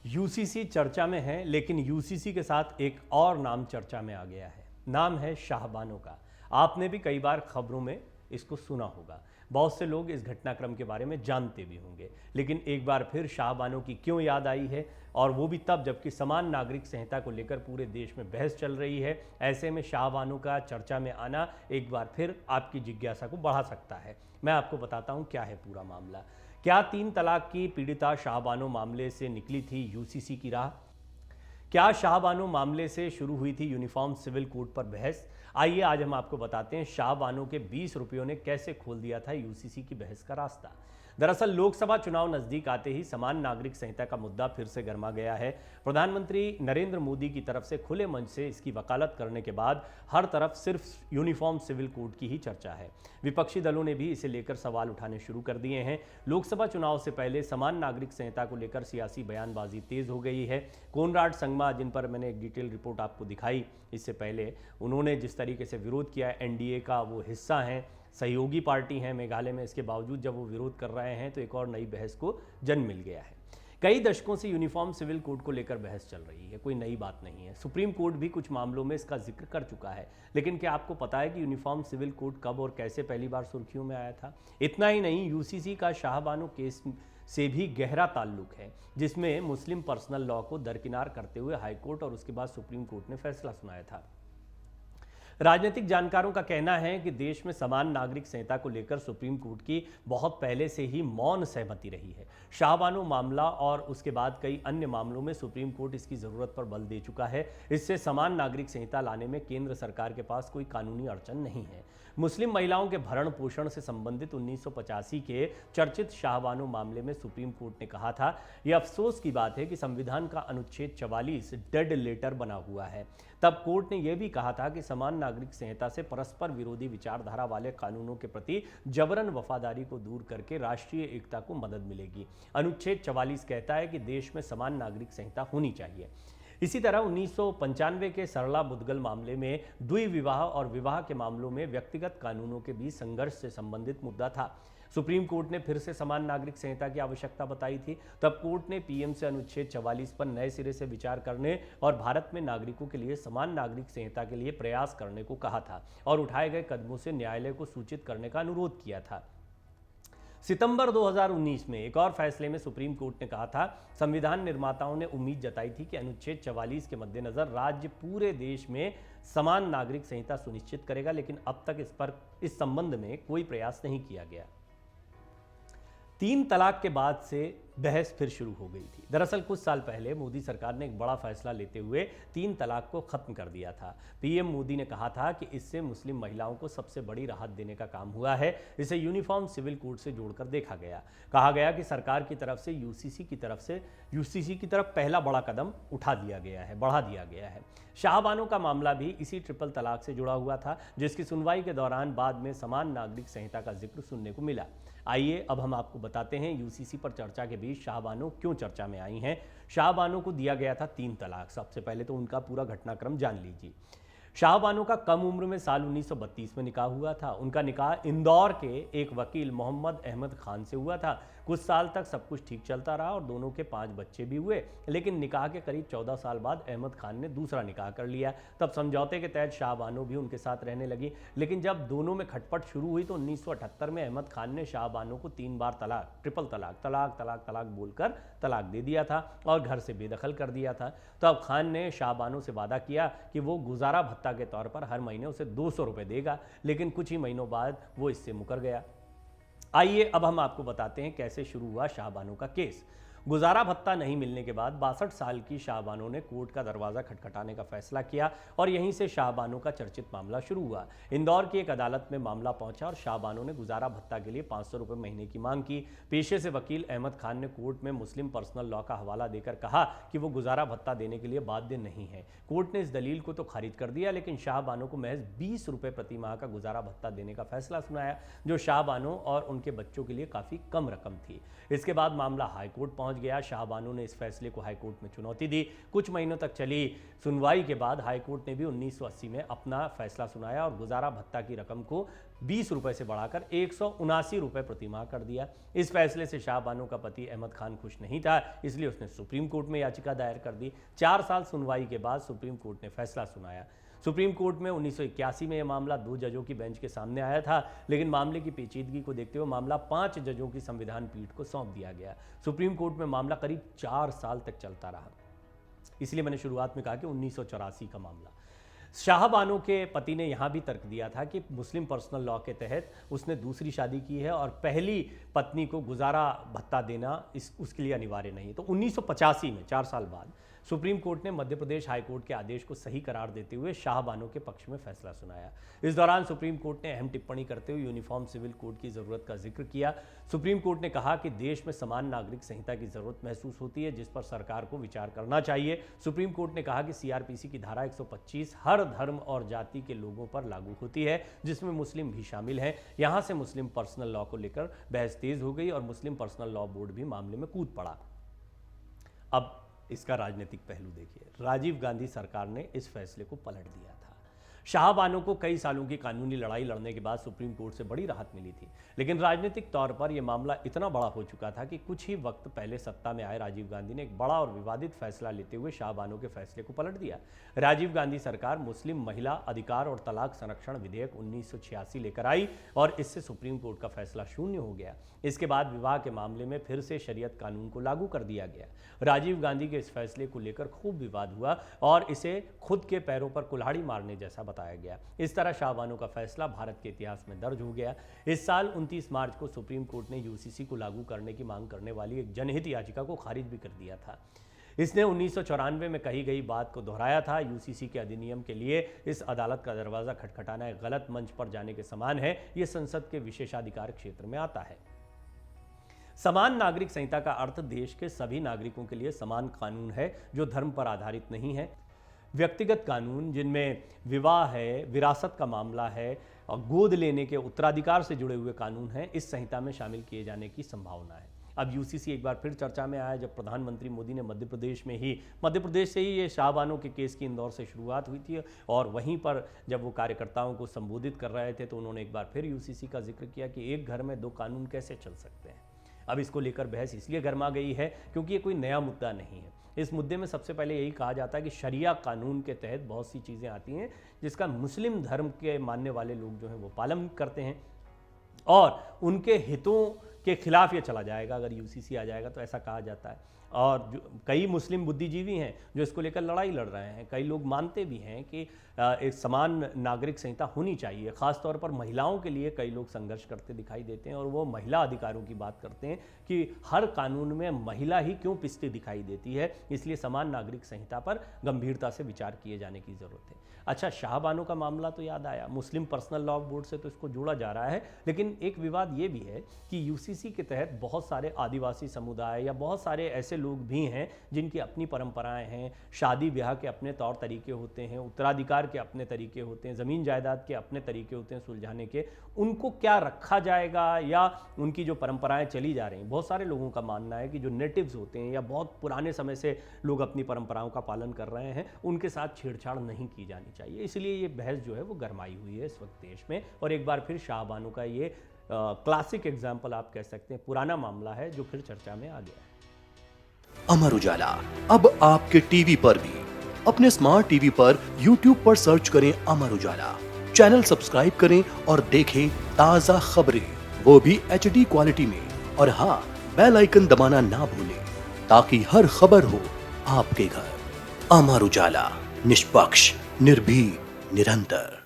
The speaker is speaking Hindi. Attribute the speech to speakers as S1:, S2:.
S1: यूसीसी चर्चा में है, लेकिन यूसीसी के साथ एक और नाम चर्चा में आ गया है। नाम है शाहबानो का। आपने भी कई बार खबरों में इसको सुना होगा। बहुत से लोग इस घटनाक्रम के बारे में जानते भी होंगे, लेकिन एक बार फिर शाहबानो की क्यों याद आई है, और वो भी तब जबकि समान नागरिक संहिता को लेकर पूरे देश में बहस चल रही है। ऐसे में शाहबानो का चर्चा में आना एक बार फिर आपकी जिज्ञासा को बढ़ा सकता है। मैं आपको बताता हूँ क्या है पूरा मामला। क्या 3 तलाक की पीड़िता शाहबानो मामले से निकली थी यूसीसी की राह? क्या शाहबानो मामले से शुरू हुई थी यूनिफॉर्म सिविल कोड पर बहस? आइए आज हम आपको बताते हैं शाहबानो के 20 रुपयों ने कैसे खोल दिया था यूसीसी की बहस का रास्ता। दरअसल लोकसभा चुनाव नजदीक आते ही समान नागरिक संहिता का मुद्दा फिर से गर्मा गया है। प्रधानमंत्री नरेंद्र मोदी की तरफ से खुले मंच से इसकी वकालत करने के बाद हर तरफ सिर्फ यूनिफॉर्म सिविल कोड की ही चर्चा है। विपक्षी दलों ने भी इसे लेकर सवाल उठाने शुरू कर दिए हैं। लोकसभा चुनाव से पहले समान नागरिक संहिता को लेकर सियासी बयानबाजी तेज हो गई है। कोनराड संगमा, जिन पर मैंने एक डिटेल रिपोर्ट आपको दिखाई इससे पहले, उन्होंने जिस तरीके से विरोध किया, एनडीए का वो हिस्सा हैं, सहयोगी पार्टी है मेघालय में, इसके बावजूद जब वो विरोध कर रहे हैं तो एक और नई बहस को जन्म मिल गया है। कई दशकों से यूनिफॉर्म सिविल कोड को लेकर बहस चल रही है, कोई नई बात नहीं है। सुप्रीम कोर्ट भी कुछ मामलों में इसका जिक्र कर चुका है, लेकिन क्या आपको पता है कि यूनिफॉर्म सिविल कोड कब और कैसे पहली बार सुर्खियों में आया था? इतना ही नहीं, यूसीसी का शाहबानो केस से भी गहरा ताल्लुक है, जिसमें मुस्लिम पर्सनल लॉ को दरकिनार करते हुए हाईकोर्ट और उसके बाद सुप्रीम कोर्ट ने फैसला सुनाया था। राजनीतिक जानकारों का कहना है कि देश में समान नागरिक संहिता को लेकर सुप्रीम कोर्ट की बहुत पहले से ही मौन सहमति रही है। शाहबानो मामला और उसके बाद कई अन्य मामलों में सुप्रीम कोर्ट इसकी जरूरत पर बल दे चुका है। इससे समान नागरिक संहिता लाने में केंद्र सरकार के पास कोई कानूनी अड़चन नहीं है। मुस्लिम महिलाओं के भरण पोषण से संबंधित 1985 के चर्चित शाहबानो मामले में सुप्रीम कोर्ट ने कहा था, यह अफसोस की बात है कि संविधान का अनुच्छेद 44 डेड लेटर बना हुआ है। तब कोर्ट ने यह भी कहा था कि समान नागरिक संहिता से परस्पर विरोधी विचारधारा वाले कानूनों के प्रति जबरन वफादारी को दूर करके राष्ट्रीय एकता को मदद मिलेगी। अनुच्छेद 44 कहता है कि देश में समान नागरिक संहिता होनी चाहिए। इसी तरह 1995 के सरला मुदगल मामले में द्विविवाह और विवाह के मामलों में व्यक्तिगत कानूनों के बीच संघर्ष से संबंधित मुद्दा था। सुप्रीम कोर्ट ने फिर से समान नागरिक संहिता की आवश्यकता बताई थी। तब कोर्ट ने पीएम से अनुच्छेद 44 पर नए सिरे से विचार करने और भारत में नागरिकों के लिए समान नागरिक संहिता के लिए प्रयास करने को कहा था और उठाए गए कदमों से न्यायालय को सूचित करने का अनुरोध किया था। सितंबर 2019 में एक और फैसले में सुप्रीम कोर्ट ने कहा था, संविधान निर्माताओं ने उम्मीद जताई थी कि अनुच्छेद 44 के मद्देनजर राज्य पूरे देश में समान नागरिक संहिता सुनिश्चित करेगा, लेकिन अब तक इस संबंध में कोई प्रयास नहीं किया गया। 3 तलाक के बाद से बहस फिर शुरू हो गई थी। दरअसल कुछ साल पहले मोदी सरकार ने एक बड़ा फैसला लेते हुए 3 तलाक को खत्म कर दिया था। पीएम मोदी ने कहा था कि इससे मुस्लिम महिलाओं को सबसे बड़ी राहत देने का काम हुआ है। इसे यूनिफॉर्म सिविल कोड से जोड़कर देखा गया। कहा गया कि सरकार की तरफ से यूसीसी की तरफ पहला बड़ा कदम बढ़ा दिया गया है। शाहबानो का मामला भी इसी ट्रिपल तलाक से जुड़ा हुआ था, जिसकी सुनवाई के दौरान बाद में समान नागरिक संहिता का जिक्र सुनने को मिला। आइए अब हम आपको बताते हैं यूसीसी पर चर्चा के बीच शाहबानो क्यों चर्चा में आई हैं। शाहबानो को दिया गया था 3 तलाक। सबसे पहले तो उनका पूरा घटनाक्रम जान लीजिए। शाहबानो का कम उम्र में साल 1932 में निकाह हुआ था। उनका निकाह इंदौर के एक वकील मोहम्मद अहमद खान से हुआ था। कुछ साल तक सब कुछ ठीक चलता रहा और दोनों के 5 बच्चे भी हुए, लेकिन निकाह के करीब 14 साल बाद अहमद खान ने दूसरा निकाह कर लिया। तब समझौते के तहत शाहबानो भी उनके साथ रहने लगी, लेकिन जब दोनों में खटपट शुरू हुई तो 1978 में अहमद खान ने शाहबानो को 3 बार ट्रिपल तलाक बोलकर तलाक दे दिया था और घर से बेदखल कर दिया था। तो अब खान ने शाहबानो से वादा किया कि वो गुजारा भत्ता के तौर पर हर महीने उसे 200 रुपये देगा, लेकिन कुछ ही महीनों बाद वो इससे मुकर गया। आइए अब हम आपको बताते हैं कैसे शुरू हुआ शाहबानो का केस। गुजारा भत्ता नहीं मिलने के बाद 62 साल की शाहबानो ने कोर्ट का दरवाजा खटखटाने का फैसला किया और यहीं से शाहबानो का चर्चित मामला शुरू हुआ। इंदौर की एक अदालत में मामला पहुंचा और शाहबानो ने गुजारा भत्ता के लिए 500 रुपये महीने की मांग की। पेशे से वकील अहमद खान ने कोर्ट में मुस्लिम पर्सनल लॉ का हवाला देकर कहा कि वो गुजारा भत्ता देने के लिए बाध्य नहीं है। कोर्ट ने इस दलील को तो खारिज कर दिया, लेकिन शाहबानो को महज 20 रुपये प्रति माह का गुजारा भत्ता देने का फैसला सुनाया, जो शाहबानो और उनके बच्चों के लिए काफ़ी कम रकम थी। इसके बाद मामला हाईकोर्ट पहुंचा पहुंच गया। शाहबानो ने इस फैसले को हाईकोर्ट में चुनौती दी। कुछ महीनों तक चली सुनवाई के बाद हाईकोर्ट ने भी 1980 में अपना फैसला सुनाया और गुजारा भत्ता की रकम को 20 रुपए से बढ़ाकर 179 रुपए प्रति माह कर दिया। इस फैसले से शाहबानो का पति अहमद खान खुश नहीं था, इसलिए उसने सुप्रीम कोर्ट में याचिका दायर कर दी। 4 साल सुनवाई के बाद सुप्रीम कोर्ट ने फैसला सुनाया। सुप्रीम कोर्ट में 1981 में यह मामला 2 जजों की बेंच के सामने आया था, लेकिन मामले की पेचीदगी को देखते हुए मामला 5 जजों की संविधान पीठ को सौंप दिया गया। सुप्रीम कोर्ट में मामला करीब 4 साल तक चलता रहा। इसलिए मैंने शुरुआत में कहा कि 1984 का मामला। शाहबानो के पति ने यहां भी तर्क दिया था कि मुस्लिम पर्सनल लॉ के तहत उसने दूसरी शादी की है और पहली पत्नी को गुजारा भत्ता देना उसके लिए अनिवार्य नहीं। तो 1985 में 4 साल बाद सुप्रीम कोर्ट ने मध्य प्रदेश हाईकोर्ट के आदेश को सही करार देते हुए शाहबानो के पक्ष में फैसला सुनाया। इस दौरान सुप्रीम कोर्ट ने अहम टिप्पणी करते हुए यूनिफॉर्म सिविल कोड की जरूरत का जिक्र किया। सुप्रीम कोर्ट ने कहा कि देश में समान नागरिक संहिता की जरूरत महसूस होती है, जिस पर सरकार को विचार करना चाहिए। सुप्रीम कोर्ट ने कहा कि सीआरपीसी की धारा 125 हर धर्म और जाति के लोगों पर लागू होती है, जिसमें मुस्लिम भी शामिल हैं। यहां से मुस्लिम पर्सनल लॉ को लेकर बहस तेज हो गई और मुस्लिम पर्सनल लॉ बोर्ड भी मामले में कूद पड़ा। अब इसका राजनीतिक पहलू देखिए। राजीव गांधी सरकार ने इस फैसले को पलट दिया था। शाहबानो को कई सालों की कानूनी लड़ाई लड़ने के बाद सुप्रीम कोर्ट से बड़ी राहत मिली थी, लेकिन राजनीतिक तौर पर यह मामला इतना बड़ा हो चुका था कि कुछ ही वक्त पहले सत्ता में आए राजीव गांधी ने एक बड़ा और विवादित फैसला लेते हुए शाहबानो के फैसले को पलट दिया। राजीव गांधी सरकार मुस्लिम महिला अधिकार और तलाक संरक्षण विधेयक 1986 लेकर आई और इससे सुप्रीम कोर्ट का फैसला शून्य हो गया। इसके बाद विवाह के मामले में फिर से शरीयत कानून को लागू कर दिया गया। राजीव गांधी के इस फैसले को लेकर खूब विवाद हुआ और इसे खुद के पैरों पर कुल्हाड़ी मारने जैसा बताया गया। इस तरह शाहबानो का फैसला भारत के इतिहास में दर्ज हो गया। इस साल 29 मार्च को सुप्रीम कोर्ट ने यूसीसी को लागू करने की मांग करने वाली एक जनहित याचिका को खारिज भी कर दिया था। इसने 1994 में कही गई बात को दोहराया था। यूसीसी के अधिनियम के लिए इस अदालत का दरवाजा खटखटाना एक गलत मंच पर जाने के समान है। यह संसद के विशेषाधिकार क्षेत्र में आता है। समान नागरिक संहिता का अर्थ देश के सभी नागरिकों के लिए समान कानून है, जो धर्म पर आधारित नहीं है। व्यक्तिगत कानून जिनमें विवाह है, विरासत का मामला है और गोद लेने के उत्तराधिकार से जुड़े हुए कानून हैं, इस संहिता में शामिल किए जाने की संभावना है। अब यूसीसी एक बार फिर चर्चा में आया जब प्रधानमंत्री मोदी ने मध्य प्रदेश से ही ये शाहबानो के केस की इंदौर से शुरुआत हुई थी और वहीं पर जब वो कार्यकर्ताओं को संबोधित कर रहे थे तो उन्होंने एक बार फिर यूसीसी का जिक्र किया कि एक घर में 2 कानून कैसे चल सकते हैं। अब इसको लेकर बहस इसलिए गर्मा गई है क्योंकि ये कोई नया मुद्दा नहीं है। इस मुद्दे में सबसे पहले यही कहा जाता है कि शरिया कानून के तहत बहुत सी चीज़ें आती हैं जिसका मुस्लिम धर्म के मानने वाले लोग जो हैं वो पालन करते हैं और उनके हितों के खिलाफ ये चला जाएगा अगर यूसीसी आ जाएगा, तो ऐसा कहा जाता है। और कई मुस्लिम बुद्धिजीवी हैं जो इसको लेकर लड़ाई लड़ रहे हैं। कई लोग मानते भी हैं कि एक समान नागरिक संहिता होनी चाहिए। ख़ासतौर पर महिलाओं के लिए कई लोग संघर्ष करते दिखाई देते हैं और वो महिला अधिकारों की बात करते हैं कि हर कानून में महिला ही क्यों पिसती दिखाई देती है, इसलिए समान नागरिक संहिता पर गंभीरता से विचार किए जाने की ज़रूरत है। अच्छा, शाहबानो का मामला तो याद आया, मुस्लिम पर्सनल लॉ बोर्ड से तो इसको जोड़ा जा रहा है, लेकिन एक विवाद ये भी है कि यूसीसी के तहत बहुत सारे आदिवासी समुदाय या बहुत सारे ऐसे लोग भी हैं जिनकी अपनी परंपराएं हैं, शादी ब्याह के अपने तौर तरीके होते हैं, उत्तराधिकार के अपने तरीके होते हैं, ज़मीन जायदाद के अपने तरीके होते हैं सुलझाने के। उनको क्या रखा जाएगा या उनकी जो परंपराएं चली जा रही हैं, बहुत सारे लोगों का मानना है कि जो नेटिव्स होते हैं या बहुत पुराने समय से लोग अपनी परंपराओं का पालन कर रहे हैं, उनके साथ छेड़छाड़ नहीं की जानी चाहिए। इसलिए ये बहस जो है वो गरमाई हुई है इस वक्त देश में। और एक बार फिर शाहबानो का ये क्लासिक एग्जाम्पल आप कह सकते हैं, पुराना मामला है जो फिर चर्चा में आ गया है।
S2: अमर उजाला अब आपके टीवी पर भी। अपने स्मार्ट टीवी पर YouTube पर सर्च करें अमर उजाला, चैनल सब्सक्राइब करें और देखें ताजा खबरें, वो भी HD क्वालिटी में। और हाँ, बेल आइकन दबाना ना भूलें ताकि हर खबर हो आपके घर। अमर उजाला, निष्पक्ष, निर्भीक, निरंतर।